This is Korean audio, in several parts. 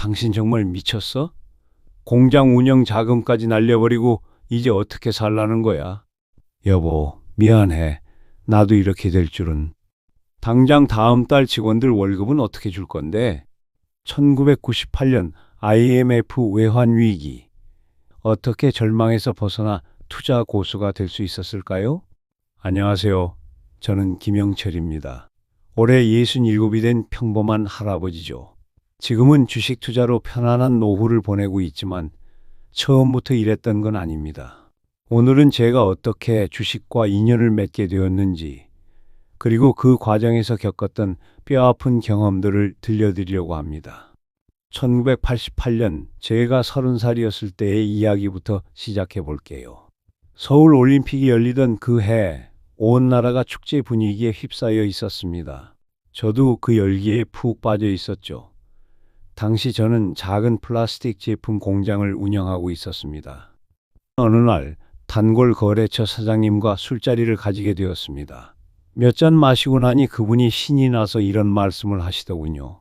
당신 정말 미쳤어? 공장 운영 자금까지 날려버리고 이제 어떻게 살라는 거야? 여보, 미안해. 나도 이렇게 될 줄은. 당장 다음 달 직원들 월급은 어떻게 줄 건데? 1998년 IMF 외환 위기. 어떻게 절망에서 벗어나 투자 고수가 될 수 있었을까요? 안녕하세요. 저는 김영철입니다. 올해 67이 된 평범한 할아버지죠. 지금은 주식 투자로 편안한 노후를 보내고 있지만 처음부터 이랬던 건 아닙니다. 오늘은 제가 어떻게 주식과 인연을 맺게 되었는지, 그리고 그 과정에서 겪었던 뼈아픈 경험들을 들려드리려고 합니다. 1988년 제가 30살이었을 때의 이야기부터 시작해 볼게요. 서울 올림픽이 열리던 그 해, 온 나라가 축제 분위기에 휩싸여 있었습니다. 저도 그 열기에 푹 빠져 있었죠. 당시 저는 작은 플라스틱 제품 공장을 운영하고 있었습니다. 어느 날 단골 거래처 사장님과 술자리를 가지게 되었습니다. 몇 잔 마시고 나니 그분이 신이 나서 이런 말씀을 하시더군요.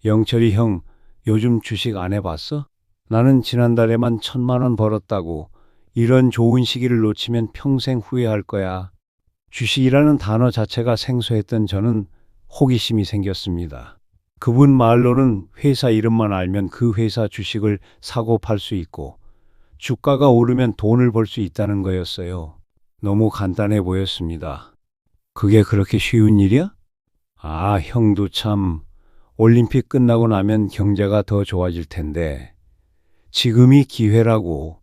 영철이 형, 요즘 주식 안 해봤어? 나는 지난달에만 1,000만 원 벌었다고. 이런 좋은 시기를 놓치면 평생 후회할 거야. 주식이라는 단어 자체가 생소했던 저는 호기심이 생겼습니다. 그분 말로는 회사 이름만 알면 그 회사 주식을 사고 팔 수 있고 주가가 오르면 돈을 벌 수 있다는 거였어요. 너무 간단해 보였습니다. 그게 그렇게 쉬운 일이야? 아, 형도 참. 올림픽 끝나고 나면 경제가 더 좋아질 텐데. 지금이 기회라고.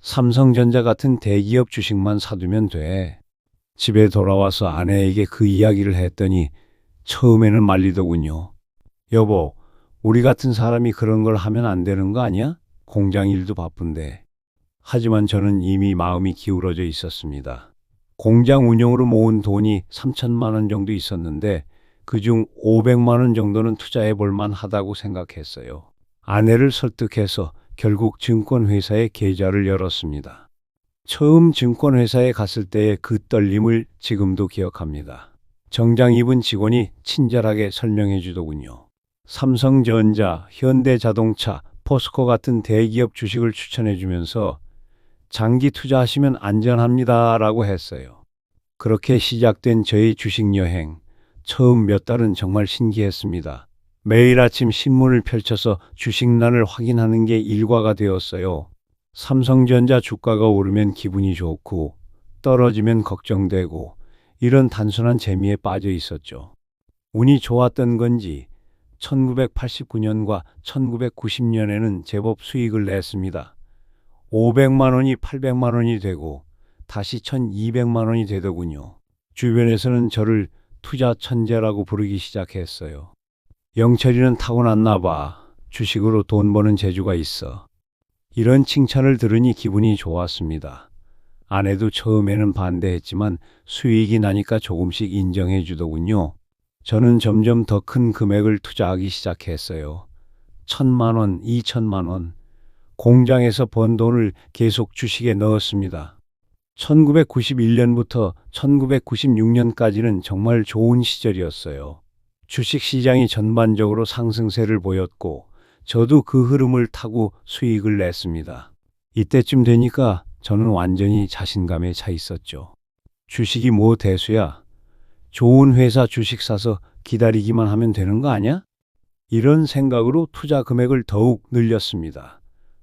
삼성전자 같은 대기업 주식만 사두면 돼. 집에 돌아와서 아내에게 그 이야기를 했더니 처음에는 말리더군요. 여보, 우리 같은 사람이 그런 걸 하면 안 되는 거 아니야? 공장 일도 바쁜데. 하지만 저는 이미 마음이 기울어져 있었습니다. 공장 운영으로 모은 돈이 3천만 원 정도 있었는데 그중 500만 원 정도는 투자해 볼 만하다고 생각했어요. 아내를 설득해서 결국 증권회사에 계좌를 열었습니다. 처음 증권회사에 갔을 때의 그 떨림을 지금도 기억합니다. 정장 입은 직원이 친절하게 설명해 주더군요. 삼성전자, 현대자동차, 포스코 같은 대기업 주식을 추천해 주면서 장기 투자하시면 안전합니다라고 했어요. 그렇게 시작된 저의 주식 여행. 처음 몇 달은 정말 신기했습니다. 매일 아침 신문을 펼쳐서 주식란을 확인하는 게 일과가 되었어요. 삼성전자 주가가 오르면 기분이 좋고 떨어지면 걱정되고 이런 단순한 재미에 빠져 있었죠. 운이 좋았던 건지 1989년과 1990년에는 제법 수익을 냈습니다. 500만 원이 800만 원이 되고 다시 1200만 원이 되더군요. 주변에서는 저를 투자 천재라고 부르기 시작했어요. 영철이는 타고났나 봐. 주식으로 돈 버는 재주가 있어. 이런 칭찬을 들으니 기분이 좋았습니다. 아내도 처음에는 반대했지만 수익이 나니까 조금씩 인정해 주더군요. 저는 점점 더 큰 금액을 투자하기 시작했어요. 1,000만 원, 2천만 원. 공장에서 번 돈을 계속 주식에 넣었습니다. 1991년부터 1996년까지는 정말 좋은 시절이었어요. 주식 시장이 전반적으로 상승세를 보였고 저도 그 흐름을 타고 수익을 냈습니다. 이때쯤 되니까 저는 완전히 자신감에 차 있었죠. 주식이 뭐 대수야? 좋은 회사 주식 사서 기다리기만 하면 되는 거 아니야? 이런 생각으로 투자 금액을 더욱 늘렸습니다.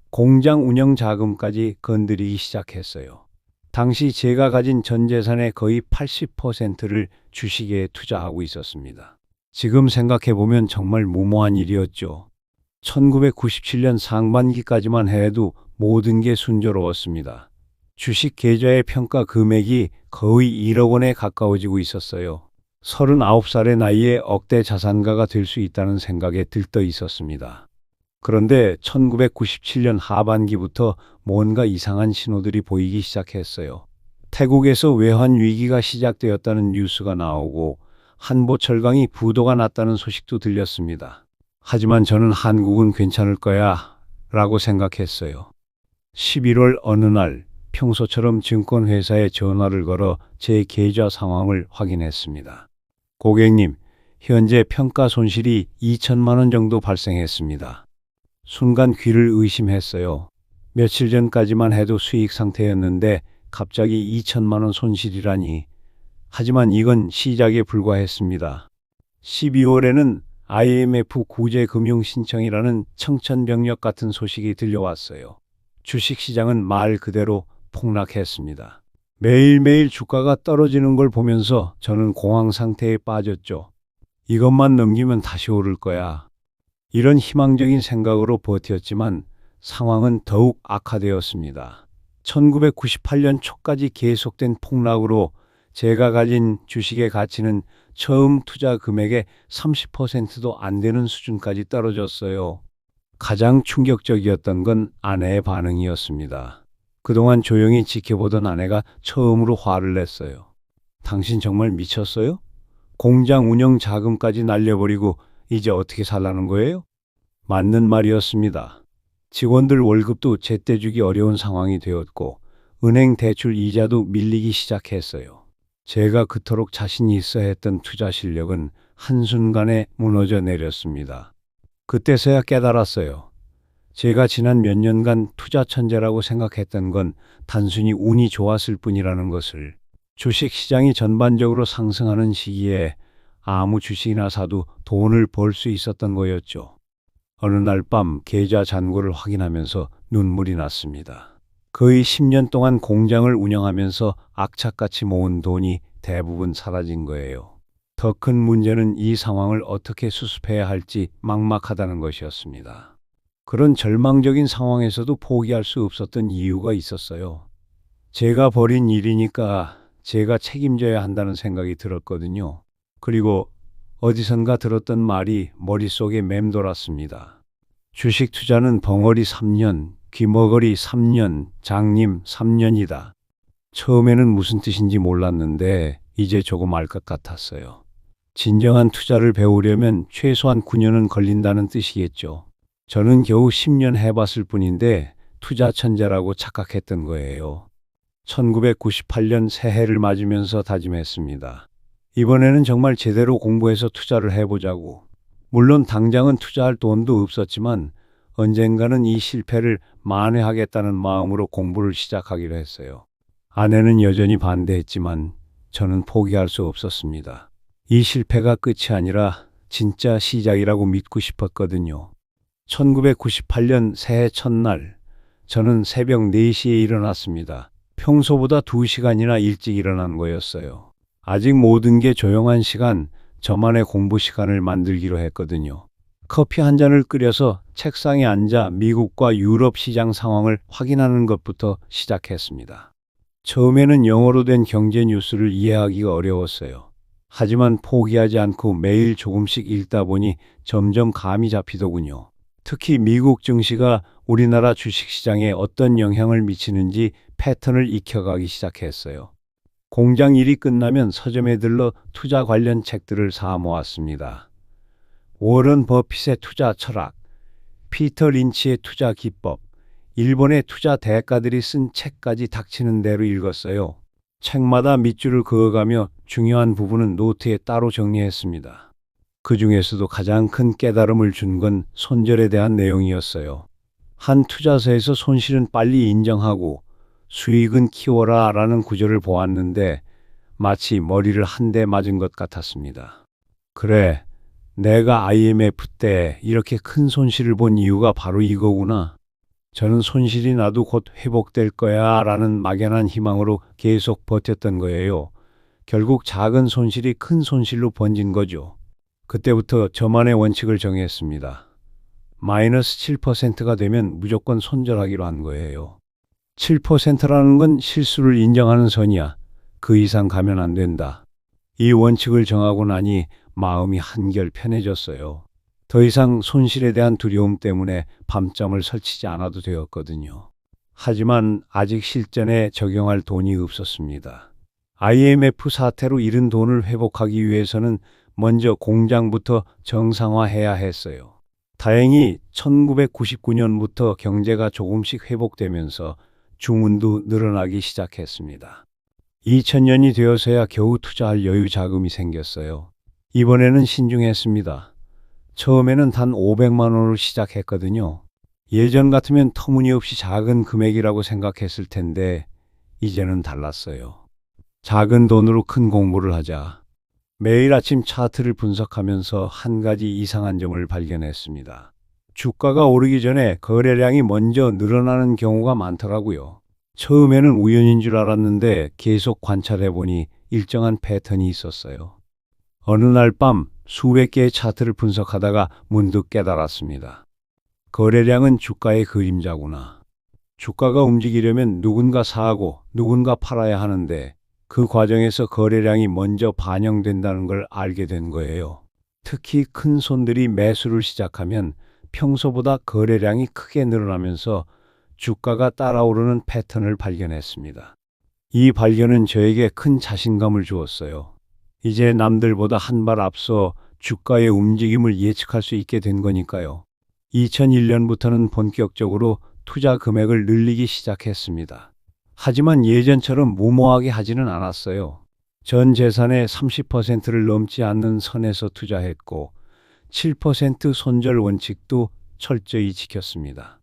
공장 운영 자금까지 건드리기 시작했어요. 당시 제가 가진 전 재산의 거의 80%를 주식에 투자하고 있었습니다. 지금 생각해보면 정말 무모한 일이었죠. 1997년 상반기까지만 해도 모든 게 순조로웠습니다. 주식 계좌의 평가 금액이 거의 1억 원에 가까워지고 있었어요. 39살의 나이에 억대 자산가가 될 수 있다는 생각에 들떠 있었습니다. 그런데 1997년 하반기부터 뭔가 이상한 신호들이 보이기 시작했어요. 태국에서 외환 위기가 시작되었다는 뉴스가 나오고 한보철강이 부도가 났다는 소식도 들렸습니다. 하지만 저는 한국은 괜찮을 거야 라고 생각했어요. 11월 어느 날 평소처럼 증권회사에 전화를 걸어 제 계좌 상황을 확인했습니다. 고객님, 현재 평가 손실이 2천만 원 정도 발생했습니다. 순간 귀를 의심했어요. 며칠 전까지만 해도 수익 상태였는데 갑자기 2천만 원 손실이라니. 하지만 이건 시작에 불과했습니다. 12월에는 IMF 구제 금융 신청이라는 청천벽력 같은 소식이 들려왔어요. 주식시장은 말 그대로 폭락했습니다. 매일매일 주가가 떨어지는 걸 보면서 저는 공황 상태에 빠졌죠. 이것만 넘기면 다시 오를 거야. 이런 희망적인 생각으로 버텼지만 상황은 더욱 악화되었습니다. 1998년 초까지 계속된 폭락으로 제가 가진 주식의 가치는 처음 투자 금액의 30%도 안 되는 수준까지 떨어졌어요. 가장 충격적이었던 건 아내의 반응이었습니다. 그동안 조용히 지켜보던 아내가 처음으로 화를 냈어요. 당신 정말 미쳤어요? 공장 운영 자금까지 날려버리고 이제 어떻게 살라는 거예요? 맞는 말이었습니다. 직원들 월급도 제때 주기 어려운 상황이 되었고 은행 대출 이자도 밀리기 시작했어요. 제가 그토록 자신이 있어 했던 투자 실력은 한순간에 무너져 내렸습니다. 그때서야 깨달았어요. 제가 지난 몇 년간 투자 천재라고 생각했던 건 단순히 운이 좋았을 뿐이라는 것을. 주식시장이 전반적으로 상승하는 시기에 아무 주식이나 사도 돈을 벌 수 있었던 거였죠. 어느 날 밤 계좌 잔고를 확인하면서 눈물이 났습니다. 거의 10년 동안 공장을 운영하면서 악착같이 모은 돈이 대부분 사라진 거예요. 더 큰 문제는 이 상황을 어떻게 수습해야 할지 막막하다는 것이었습니다. 그런 절망적인 상황에서도 포기할 수 없었던 이유가 있었어요. 제가 벌인 일이니까 제가 책임져야 한다는 생각이 들었거든요. 그리고 어디선가 들었던 말이 머릿속에 맴돌았습니다. 주식 투자는 벙어리 3년, 귀머거리 3년, 장님 3년이다. 처음에는 무슨 뜻인지 몰랐는데 이제 조금 알 것 같았어요. 진정한 투자를 배우려면 최소한 9년은 걸린다는 뜻이겠죠. 저는 겨우 10년 해봤을 뿐인데 투자 천재라고 착각했던 거예요. 1998년 새해를 맞으면서 다짐했습니다. 이번에는 정말 제대로 공부해서 투자를 해보자고. 물론 당장은 투자할 돈도 없었지만 언젠가는 이 실패를 만회하겠다는 마음으로 공부를 시작하기로 했어요. 아내는 여전히 반대했지만 저는 포기할 수 없었습니다. 이 실패가 끝이 아니라 진짜 시작이라고 믿고 싶었거든요. 1998년 새해 첫날, 저는 새벽 4시에 일어났습니다. 평소보다 2시간이나 일찍 일어난 거였어요. 아직 모든 게 조용한 시간, 저만의 공부 시간을 만들기로 했거든요. 커피 한 잔을 끓여서 책상에 앉아 미국과 유럽 시장 상황을 확인하는 것부터 시작했습니다. 처음에는 영어로 된 경제 뉴스를 이해하기가 어려웠어요. 하지만 포기하지 않고 매일 조금씩 읽다 보니 점점 감이 잡히더군요. 특히 미국 증시가 우리나라 주식시장에 어떤 영향을 미치는지 패턴을 익혀가기 시작했어요. 공장 일이 끝나면 서점에 들러 투자 관련 책들을 사 모았습니다. 워런 버핏의 투자 철학, 피터 린치의 투자 기법, 일본의 투자 대가들이 쓴 책까지 닥치는 대로 읽었어요. 책마다 밑줄을 그어가며 중요한 부분은 노트에 따로 정리했습니다. 그 중에서도 가장 큰 깨달음을 준 건 손절에 대한 내용이었어요. 한 투자사에서 손실은 빨리 인정하고 수익은 키워라 라는 구절을 보았는데 마치 머리를 한 대 맞은 것 같았습니다. 그래, 내가 IMF 때 이렇게 큰 손실을 본 이유가 바로 이거구나. 저는 손실이 나도 곧 회복될 거야 라는 막연한 희망으로 계속 버텼던 거예요. 결국 작은 손실이 큰 손실로 번진 거죠. 그때부터 저만의 원칙을 정했습니다. 마이너스 7%가 되면 무조건 손절하기로 한 거예요. 7%라는 건 실수를 인정하는 선이야. 그 이상 가면 안 된다. 이 원칙을 정하고 나니 마음이 한결 편해졌어요. 더 이상 손실에 대한 두려움 때문에 밤잠을 설치지 않아도 되었거든요. 하지만 아직 실전에 적용할 돈이 없었습니다. IMF 사태로 잃은 돈을 회복하기 위해서는 먼저 공장부터 정상화해야 했어요. 다행히 1999년부터 경제가 조금씩 회복되면서 주문도 늘어나기 시작했습니다. 2000년이 되어서야 겨우 투자할 여유 자금이 생겼어요. 이번에는 신중했습니다. 처음에는 단 500만 원으로 시작했거든요. 예전 같으면 터무니없이 작은 금액이라고 생각했을 텐데 이제는 달랐어요. 작은 돈으로 큰 공부를 하자. 매일 아침 차트를 분석하면서 한 가지 이상한 점을 발견했습니다. 주가가 오르기 전에 거래량이 먼저 늘어나는 경우가 많더라고요. 처음에는 우연인 줄 알았는데 계속 관찰해 보니 일정한 패턴이 있었어요. 어느 날 밤 수백 개의 차트를 분석하다가 문득 깨달았습니다. 거래량은 주가의 그림자구나. 주가가 움직이려면 누군가 사고 누군가 팔아야 하는데 그 과정에서 거래량이 먼저 반영된다는 걸 알게 된 거예요. 특히 큰 손들이 매수를 시작하면 평소보다 거래량이 크게 늘어나면서 주가가 따라오르는 패턴을 발견했습니다. 이 발견은 저에게 큰 자신감을 주었어요. 이제 남들보다 한 발 앞서 주가의 움직임을 예측할 수 있게 된 거니까요. 2001년부터는 본격적으로 투자 금액을 늘리기 시작했습니다. 하지만 예전처럼 무모하게 하지는 않았어요. 전 재산의 30%를 넘지 않는 선에서 투자했고 7% 손절 원칙도 철저히 지켰습니다.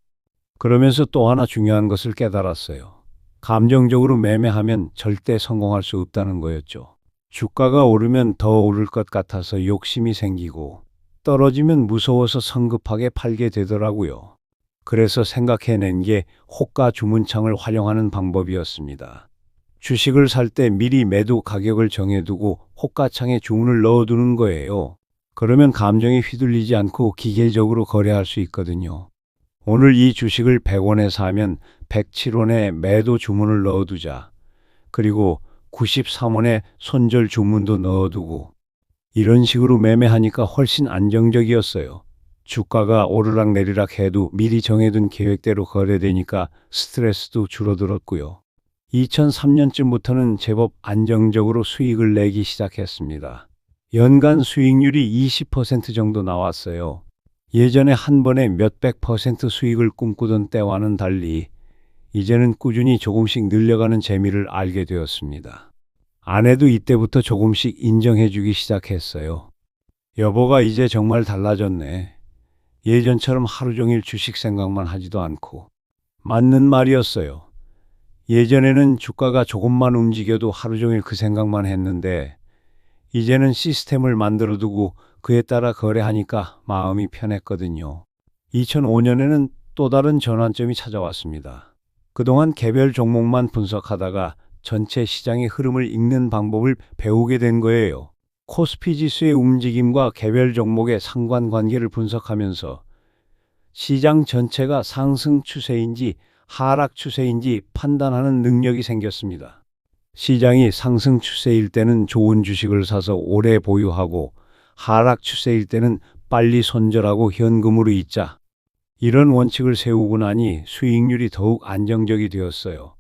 그러면서 또 하나 중요한 것을 깨달았어요. 감정적으로 매매하면 절대 성공할 수 없다는 거였죠. 주가가 오르면 더 오를 것 같아서 욕심이 생기고 떨어지면 무서워서 성급하게 팔게 되더라고요. 그래서 생각해낸 게 호가 주문창을 활용하는 방법이었습니다. 주식을 살 때 미리 매도 가격을 정해두고 호가창에 주문을 넣어두는 거예요. 그러면 감정에 휘둘리지 않고 기계적으로 거래할 수 있거든요. 오늘 이 주식을 100원에 사면 107원에 매도 주문을 넣어두자. 그리고 93원에 손절 주문도 넣어두고 이런 식으로 매매하니까 훨씬 안정적이었어요. 주가가 오르락내리락 해도 미리 정해둔 계획대로 거래되니까 스트레스도 줄어들었고요. 2003년쯤부터는 제법 안정적으로 수익을 내기 시작했습니다. 연간 수익률이 20% 정도 나왔어요. 예전에 한 번에 몇백 퍼센트 수익을 꿈꾸던 때와는 달리 이제는 꾸준히 조금씩 늘려가는 재미를 알게 되었습니다. 아내도 이때부터 조금씩 인정해주기 시작했어요. 여보가 이제 정말 달라졌네. 예전처럼 하루 종일 주식 생각만 하지도 않고. 맞는 말이었어요. 예전에는 주가가 조금만 움직여도 하루 종일 그 생각만 했는데 이제는 시스템을 만들어두고 그에 따라 거래하니까 마음이 편했거든요. 2005년에는 또 다른 전환점이 찾아왔습니다. 그동안 개별 종목만 분석하다가 전체 시장의 흐름을 읽는 방법을 배우게 된 거예요. 코스피 지수의 움직임과 개별 종목의 상관관계를 분석하면서 시장 전체가 상승 추세인지 하락 추세인지 판단하는 능력이 생겼습니다. 시장이 상승 추세일 때는 좋은 주식을 사서 오래 보유하고 하락 추세일 때는 빨리 손절하고 현금으로 잊자. 이런 원칙을 세우고 나니 수익률이 더욱 안정적이 되었어요.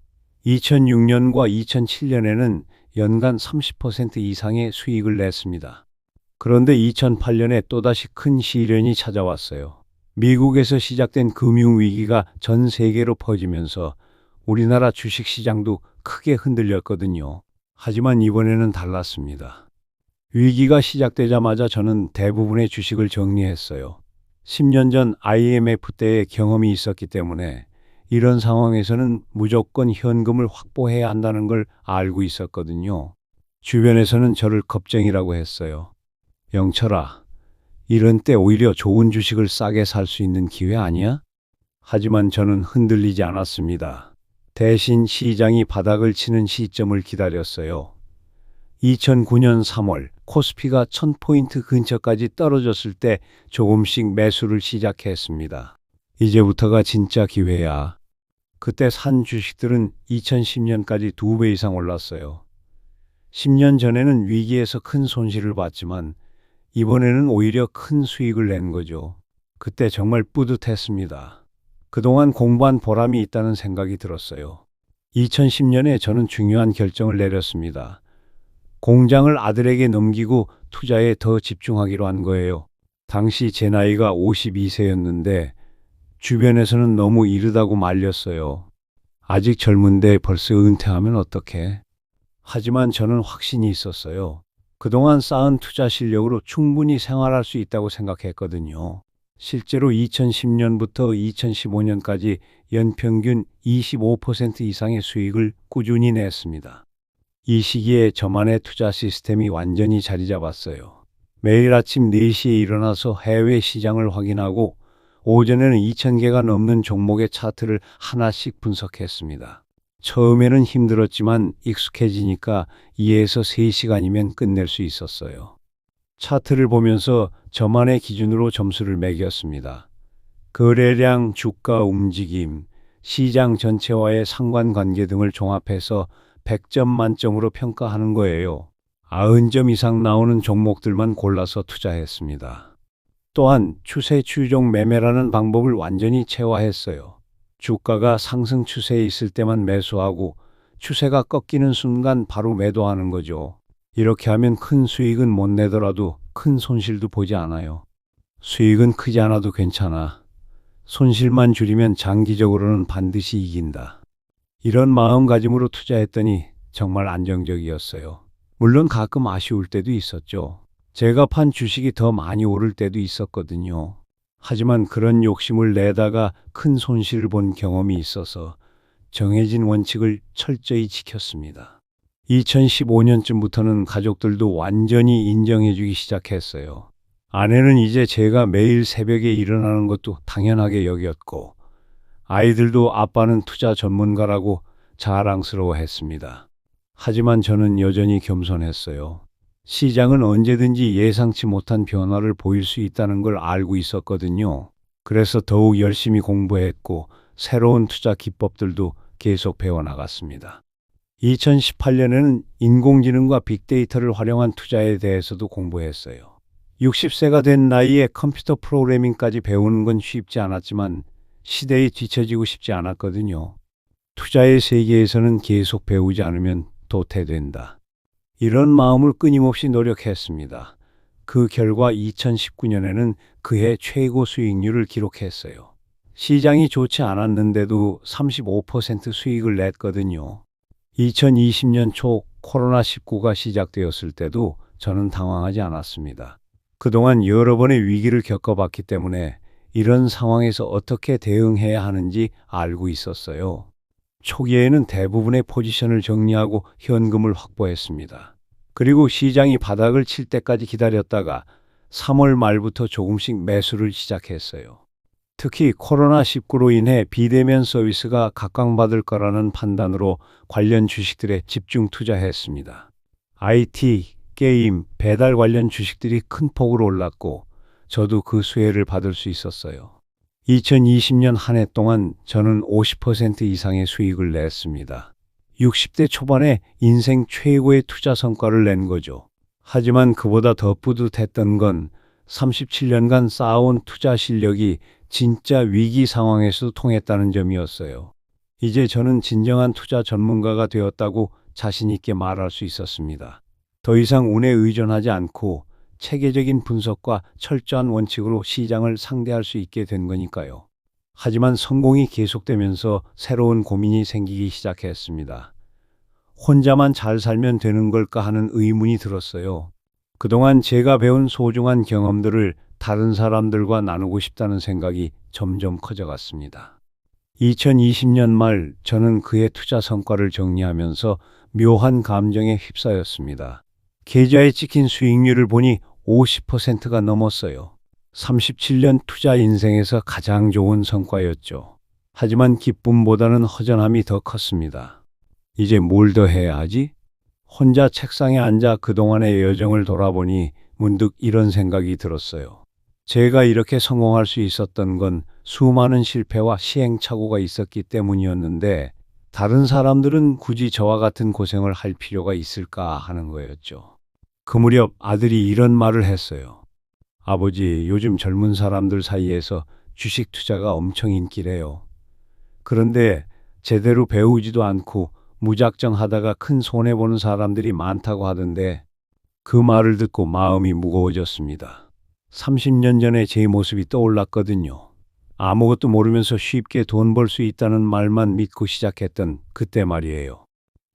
2006년과 2007년에는 연간 30% 이상의 수익을 냈습니다. 그런데 2008년에 또다시 큰 시련이 찾아왔어요. 미국에서 시작된 금융위기가 전 세계로 퍼지면서 우리나라 주식시장도 크게 흔들렸거든요. 하지만 이번에는 달랐습니다. 위기가 시작되자마자 저는 대부분의 주식을 정리했어요. 10년 전 IMF 때의 경험이 있었기 때문에 이런 상황에서는 무조건 현금을 확보해야 한다는 걸 알고 있었거든요. 주변에서는 저를 겁쟁이라고 했어요. 영철아, 이런 때 오히려 좋은 주식을 싸게 살 수 있는 기회 아니야? 하지만 저는 흔들리지 않았습니다. 대신 시장이 바닥을 치는 시점을 기다렸어요. 2009년 3월 코스피가 1000포인트 근처까지 떨어졌을 때 조금씩 매수를 시작했습니다. 이제부터가 진짜 기회야. 그때 산 주식들은 2010년까지 2배 이상 올랐어요. 10년 전에는 위기에서 큰 손실을 봤지만 이번에는 오히려 큰 수익을 낸 거죠. 그때 정말 뿌듯했습니다. 그동안 공부한 보람이 있다는 생각이 들었어요. 2010년에 저는 중요한 결정을 내렸습니다. 공장을 아들에게 넘기고 투자에 더 집중하기로 한 거예요. 당시 제 나이가 52세였는데 주변에서는 너무 이르다고 말렸어요. 아직 젊은데 벌써 은퇴하면 어떡해? 하지만 저는 확신이 있었어요. 그동안 쌓은 투자 실력으로 충분히 생활할 수 있다고 생각했거든요. 실제로 2010년부터 2015년까지 연평균 25% 이상의 수익을 꾸준히 냈습니다. 이 시기에 저만의 투자 시스템이 완전히 자리 잡았어요. 매일 아침 4시에 일어나서 해외 시장을 확인하고 오전에는 2,000개가 넘는 종목의 차트를 하나씩 분석했습니다. 처음에는 힘들었지만 익숙해지니까 2에서 3시간이면 끝낼 수 있었어요. 차트를 보면서 저만의 기준으로 점수를 매겼습니다. 거래량, 주가 움직임, 시장 전체와의 상관관계 등을 종합해서 100점 만점으로 평가하는 거예요. 90점 이상 나오는 종목들만 골라서 투자했습니다. 또한 추세 추종 매매라는 방법을 완전히 체화했어요. 주가가 상승 추세에 있을 때만 매수하고 추세가 꺾이는 순간 바로 매도하는 거죠. 이렇게 하면 큰 수익은 못 내더라도 큰 손실도 보지 않아요. 수익은 크지 않아도 괜찮아. 손실만 줄이면 장기적으로는 반드시 이긴다. 이런 마음가짐으로 투자했더니 정말 안정적이었어요. 물론 가끔 아쉬울 때도 있었죠. 제가 판 주식이 더 많이 오를 때도 있었거든요. 하지만 그런 욕심을 내다가 큰 손실을 본 경험이 있어서 정해진 원칙을 철저히 지켰습니다. 2015년쯤부터는 가족들도 완전히 인정해주기 시작했어요. 아내는 이제 제가 매일 새벽에 일어나는 것도 당연하게 여겼고, 아이들도 아빠는 투자 전문가라고 자랑스러워했습니다. 하지만 저는 여전히 겸손했어요. 시장은 언제든지 예상치 못한 변화를 보일 수 있다는 걸 알고 있었거든요. 그래서 더욱 열심히 공부했고 새로운 투자 기법들도 계속 배워나갔습니다. 2018년에는 인공지능과 빅데이터를 활용한 투자에 대해서도 공부했어요. 60세가 된 나이에 컴퓨터 프로그래밍까지 배우는 건 쉽지 않았지만 시대에 뒤처지고 싶지 않았거든요. 투자의 세계에서는 계속 배우지 않으면 도태된다. 이런 마음을 끊임없이 노력했습니다. 그 결과 2019년에는 그해 최고 수익률을 기록했어요. 시장이 좋지 않았는데도 35% 수익을 냈거든요. 2020년 초 코로나19가 시작되었을 때도 저는 당황하지 않았습니다. 그동안 여러 번의 위기를 겪어봤기 때문에 이런 상황에서 어떻게 대응해야 하는지 알고 있었어요. 초기에는 대부분의 포지션을 정리하고 현금을 확보했습니다. 그리고 시장이 바닥을 칠 때까지 기다렸다가 3월 말부터 조금씩 매수를 시작했어요. 특히 코로나19로 인해 비대면 서비스가 각광받을 거라는 판단으로 관련 주식들에 집중 투자했습니다. IT, 게임, 배달 관련 주식들이 큰 폭으로 올랐고 저도 그 수혜를 받을 수 있었어요. 2020년 한 해 동안 저는 50% 이상의 수익을 냈습니다. 60대 초반에 인생 최고의 투자 성과를 낸 거죠. 하지만 그보다 더 뿌듯했던 건 37년간 쌓아온 투자 실력이 진짜 위기 상황에서도 통했다는 점이었어요. 이제 저는 진정한 투자 전문가가 되었다고 자신 있게 말할 수 있었습니다. 더 이상 운에 의존하지 않고 체계적인 분석과 철저한 원칙으로 시장을 상대할 수 있게 된 거니까요. 하지만 성공이 계속되면서 새로운 고민이 생기기 시작했습니다. 혼자만 잘 살면 되는 걸까 하는 의문이 들었어요. 그동안 제가 배운 소중한 경험들을 다른 사람들과 나누고 싶다는 생각이 점점 커져갔습니다. 2020년 말 저는 그의 투자 성과를 정리하면서 묘한 감정에 휩싸였습니다. 계좌에 찍힌 수익률을 보니 50%가 넘었어요. 37년 투자 인생에서 가장 좋은 성과였죠. 하지만 기쁨보다는 허전함이 더 컸습니다. 이제 뭘 더 해야 하지? 혼자 책상에 앉아 그동안의 여정을 돌아보니 문득 이런 생각이 들었어요. 제가 이렇게 성공할 수 있었던 건 수많은 실패와 시행착오가 있었기 때문이었는데 다른 사람들은 굳이 저와 같은 고생을 할 필요가 있을까 하는 거였죠. 그 무렵 아들이 이런 말을 했어요. 아버지, 요즘 젊은 사람들 사이에서 주식 투자가 엄청 인기래요. 그런데 제대로 배우지도 않고 무작정 하다가 큰 손해보는 사람들이 많다고 하던데 그 말을 듣고 마음이 무거워졌습니다. 30년 전에 제 모습이 떠올랐거든요. 아무것도 모르면서 쉽게 돈 벌 수 있다는 말만 믿고 시작했던 그때 말이에요.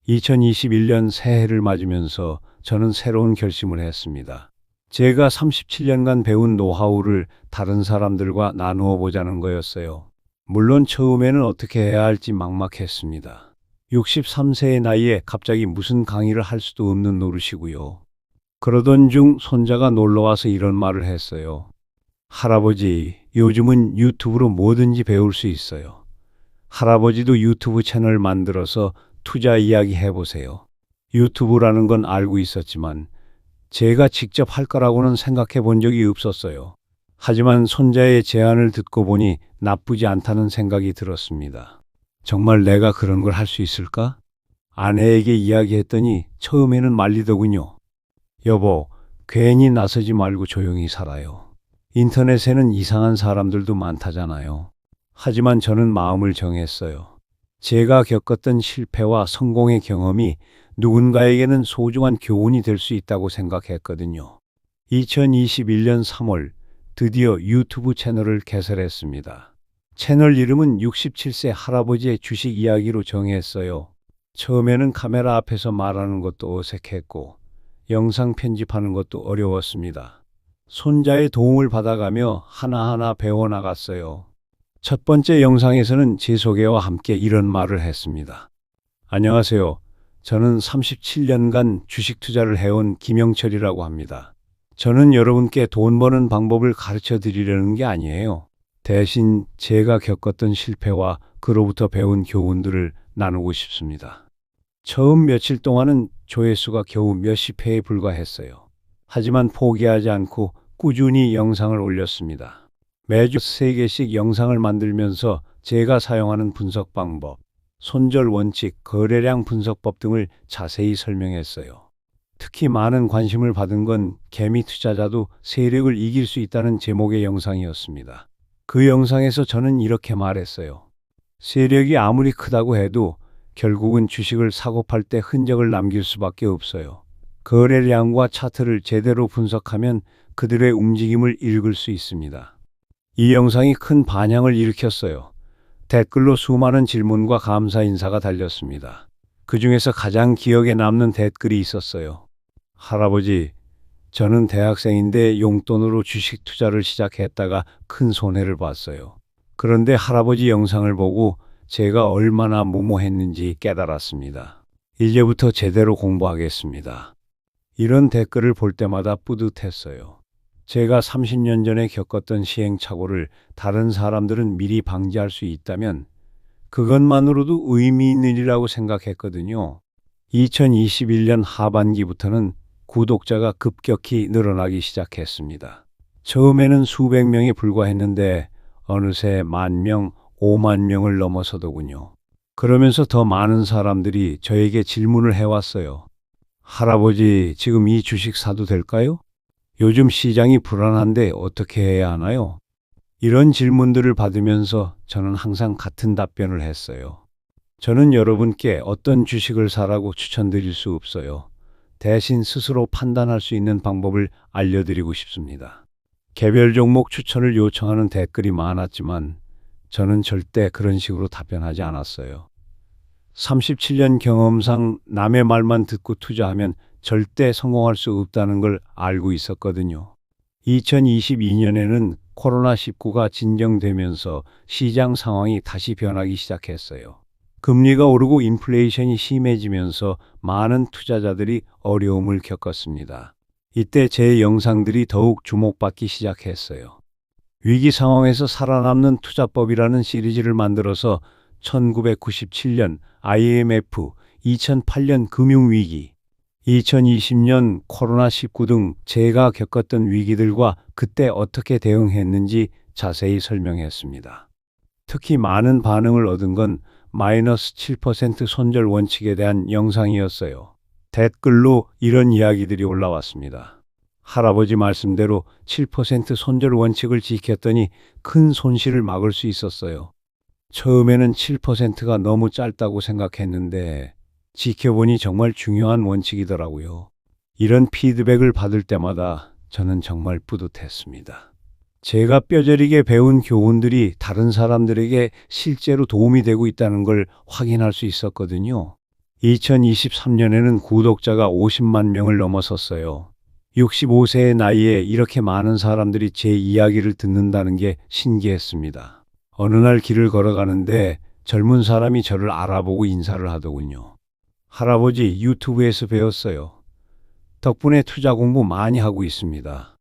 2021년 새해를 맞으면서 저는 새로운 결심을 했습니다. 제가 37년간 배운 노하우를 다른 사람들과 나누어 보자는 거였어요. 물론 처음에는 어떻게 해야 할지 막막했습니다. 63세의 나이에 갑자기 무슨 강의를 할 수도 없는 노릇이고요. 그러던 중 손자가 놀러와서 이런 말을 했어요. 할아버지, 요즘은 유튜브로 뭐든지 배울 수 있어요. 할아버지도 유튜브 채널 만들어서 투자 이야기 해보세요. 유튜브라는 건 알고 있었지만 제가 직접 할 거라고는 생각해 본 적이 없었어요. 하지만 손자의 제안을 듣고 보니 나쁘지 않다는 생각이 들었습니다. 정말 내가 그런 걸 할 수 있을까? 아내에게 이야기했더니 처음에는 말리더군요. 여보, 괜히 나서지 말고 조용히 살아요. 인터넷에는 이상한 사람들도 많다잖아요. 하지만 저는 마음을 정했어요. 제가 겪었던 실패와 성공의 경험이 누군가에게는 소중한 교훈이 될 수 있다고 생각했거든요. 2021년 3월 드디어 유튜브 채널을 개설했습니다. 채널 이름은 67세 할아버지의 주식 이야기로 정했어요. 처음에는 카메라 앞에서 말하는 것도 어색했고 영상 편집하는 것도 어려웠습니다. 손자의 도움을 받아가며 하나하나 배워나갔어요. 첫 번째 영상에서는 제 소개와 함께 이런 말을 했습니다. 안녕하세요. 저는 37년간 주식 투자를 해온 김영철이라고 합니다. 저는 여러분께 돈 버는 방법을 가르쳐 드리려는 게 아니에요. 대신 제가 겪었던 실패와 그로부터 배운 교훈들을 나누고 싶습니다. 처음 며칠 동안은 조회수가 겨우 몇십 회에 불과했어요. 하지만 포기하지 않고 꾸준히 영상을 올렸습니다. 매주 3개씩 영상을 만들면서 제가 사용하는 분석 방법, 손절 원칙, 거래량 분석법 등을 자세히 설명했어요. 특히 많은 관심을 받은 건 개미 투자자도 세력을 이길 수 있다는 제목의 영상이었습니다. 그 영상에서 저는 이렇게 말했어요. 세력이 아무리 크다고 해도 결국은 주식을 사고 팔 때 흔적을 남길 수밖에 없어요. 거래량과 차트를 제대로 분석하면 그들의 움직임을 읽을 수 있습니다. 이 영상이 큰 반향을 일으켰어요. 댓글로 수많은 질문과 감사 인사가 달렸습니다. 그 중에서 가장 기억에 남는 댓글이 있었어요. 할아버지, 저는 대학생인데 용돈으로 주식 투자를 시작했다가 큰 손해를 봤어요. 그런데 할아버지 영상을 보고 제가 얼마나 무모했는지 깨달았습니다. 이제부터 제대로 공부하겠습니다. 이런 댓글을 볼 때마다 뿌듯했어요. 제가 30년 전에 겪었던 시행착오를 다른 사람들은 미리 방지할 수 있다면 그것만으로도 의미 있는 일이라고 생각했거든요. 2021년 하반기부터는 구독자가 급격히 늘어나기 시작했습니다. 처음에는 수백 명에 불과했는데 어느새 10,000명, 50,000명을 넘어서더군요. 그러면서 더 많은 사람들이 저에게 질문을 해왔어요. 할아버지, 지금 이 주식 사도 될까요? 요즘 시장이 불안한데 어떻게 해야 하나요? 이런 질문들을 받으면서 저는 항상 같은 답변을 했어요. 저는 여러분께 어떤 주식을 사라고 추천드릴 수 없어요. 대신 스스로 판단할 수 있는 방법을 알려드리고 싶습니다. 개별 종목 추천을 요청하는 댓글이 많았지만 저는 절대 그런 식으로 답변하지 않았어요. 37년 경험상 남의 말만 듣고 투자하면 절대 성공할 수 없다는 걸 알고 있었거든요. 2022년에는 코로나19가 진정되면서 시장 상황이 다시 변하기 시작했어요. 금리가 오르고 인플레이션이 심해지면서 많은 투자자들이 어려움을 겪었습니다. 이때 제 영상들이 더욱 주목받기 시작했어요. 위기 상황에서 살아남는 투자법이라는 시리즈를 만들어서 1997년 IMF, 2008년 금융위기, 2020년 코로나19 등 제가 겪었던 위기들과 그때 어떻게 대응했는지 자세히 설명했습니다. 특히 많은 반응을 얻은 건 마이너스 7% 손절 원칙에 대한 영상이었어요. 댓글로 이런 이야기들이 올라왔습니다. 할아버지 말씀대로 7% 손절 원칙을 지켰더니 큰 손실을 막을 수 있었어요. 처음에는 7%가 너무 짧다고 생각했는데 지켜보니 정말 중요한 원칙이더라고요. 이런 피드백을 받을 때마다 저는 정말 뿌듯했습니다. 제가 뼈저리게 배운 교훈들이 다른 사람들에게 실제로 도움이 되고 있다는 걸 확인할 수 있었거든요. 2023년에는 구독자가 50만 명을 넘어섰어요. 65세의 나이에 이렇게 많은 사람들이 제 이야기를 듣는다는 게 신기했습니다. 어느 날 길을 걸어가는데 젊은 사람이 저를 알아보고 인사를 하더군요. 할아버지, 유튜브에서 배웠어요. 덕분에 투자 공부 많이 하고 있습니다.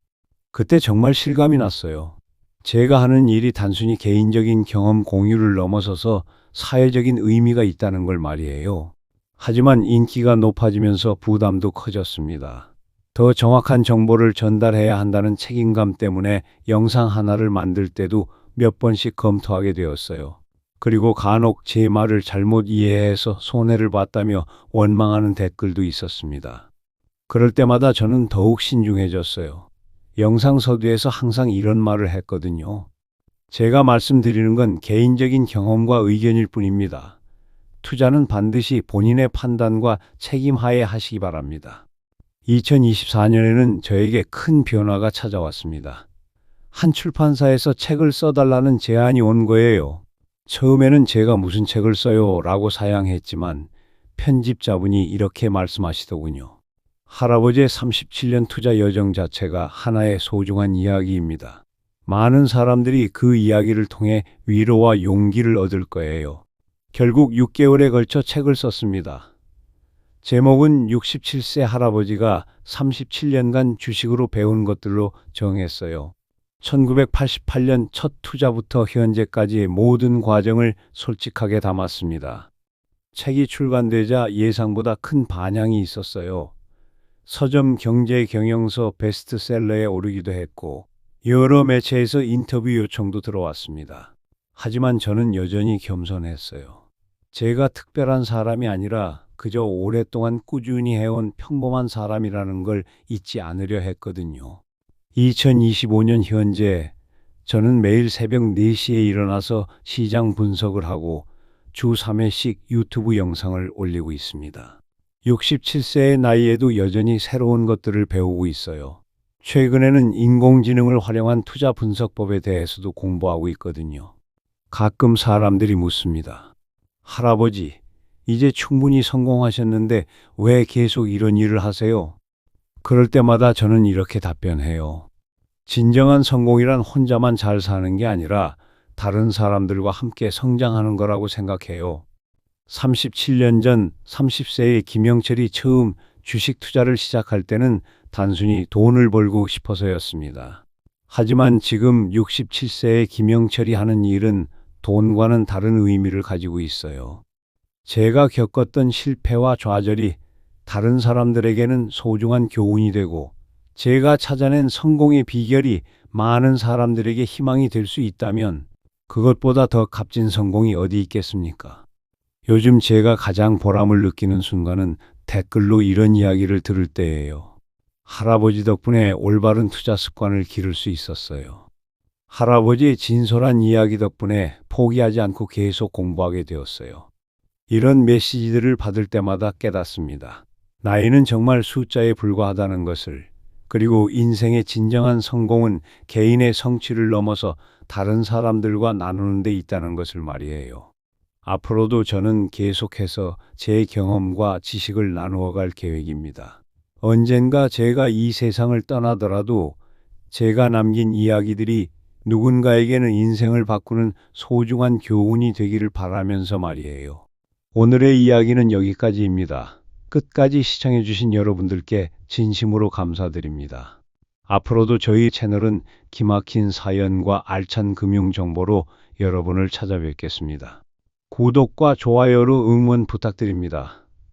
그때 정말 실감이 났어요. 제가 하는 일이 단순히 개인적인 경험 공유를 넘어서서 사회적인 의미가 있다는 걸 말이에요. 하지만 인기가 높아지면서 부담도 커졌습니다. 더 정확한 정보를 전달해야 한다는 책임감 때문에 영상 하나를 만들 때도 몇 번씩 검토하게 되었어요. 그리고 간혹 제 말을 잘못 이해해서 손해를 봤다며 원망하는 댓글도 있었습니다. 그럴 때마다 저는 더욱 신중해졌어요. 영상 서두에서 항상 이런 말을 했거든요. 제가 말씀드리는 건 개인적인 경험과 의견일 뿐입니다. 투자는 반드시 본인의 판단과 책임 하에 하시기 바랍니다. 2024년에는 저에게 큰 변화가 찾아왔습니다. 한 출판사에서 책을 써달라는 제안이 온 거예요. 처음에는 제가 무슨 책을 써요? 라고 사양했지만 편집자분이 이렇게 말씀하시더군요. 할아버지의 37년 투자 여정 자체가 하나의 소중한 이야기입니다. 많은 사람들이 그 이야기를 통해 위로와 용기를 얻을 거예요. 결국 6개월에 걸쳐 책을 썼습니다. 제목은 67세 할아버지가 37년간 주식으로 배운 것들로 정했어요. 1988년 첫 투자부터 현재까지의 모든 과정을 솔직하게 담았습니다. 책이 출간되자 예상보다 큰 반향이 있었어요. 서점 경제 경영서 베스트셀러에 오르기도 했고 여러 매체에서 인터뷰 요청도 들어왔습니다. 하지만 저는 여전히 겸손했어요. 제가 특별한 사람이 아니라 그저 오랫동안 꾸준히 해온 평범한 사람이라는 걸 잊지 않으려 했거든요. 2025년 현재 저는 매일 새벽 4시에 일어나서 시장 분석을 하고 주 3회씩 유튜브 영상을 올리고 있습니다. 67세의 나이에도 여전히 새로운 것들을 배우고 있어요. 최근에는 인공지능을 활용한 투자 분석법에 대해서도 공부하고 있거든요. 가끔 사람들이 묻습니다. 할아버지, 이제 충분히 성공하셨는데 왜 계속 이런 일을 하세요? 그럴 때마다 저는 이렇게 답변해요. 진정한 성공이란 혼자만 잘 사는 게 아니라 다른 사람들과 함께 성장하는 거라고 생각해요. 37년 전 30세의 김영철이 처음 주식 투자를 시작할 때는 단순히 돈을 벌고 싶어서였습니다. 하지만 지금 67세의 김영철이 하는 일은 돈과는 다른 의미를 가지고 있어요. 제가 겪었던 실패와 좌절이 다른 사람들에게는 소중한 교훈이 되고 제가 찾아낸 성공의 비결이 많은 사람들에게 희망이 될 수 있다면 그것보다 더 값진 성공이 어디 있겠습니까? 요즘 제가 가장 보람을 느끼는 순간은 댓글로 이런 이야기를 들을 때예요. 할아버지 덕분에 올바른 투자 습관을 기를 수 있었어요. 할아버지의 진솔한 이야기 덕분에 포기하지 않고 계속 공부하게 되었어요. 이런 메시지들을 받을 때마다 깨닫습니다. 나이는 정말 숫자에 불과하다는 것을, 그리고 인생의 진정한 성공은 개인의 성취를 넘어서 다른 사람들과 나누는 데 있다는 것을 말이에요. 앞으로도 저는 계속해서 제 경험과 지식을 나누어 갈 계획입니다. 언젠가 제가 이 세상을 떠나더라도 제가 남긴 이야기들이 누군가에게는 인생을 바꾸는 소중한 교훈이 되기를 바라면서 말이에요. 오늘의 이야기는 여기까지입니다. 끝까지 시청해주신 여러분들께 진심으로 감사드립니다. 앞으로도 저희 채널은 기막힌 사연과 알찬 금융 정보로 여러분을 찾아뵙겠습니다. 구독과 좋아요로 응원 부탁드립니다.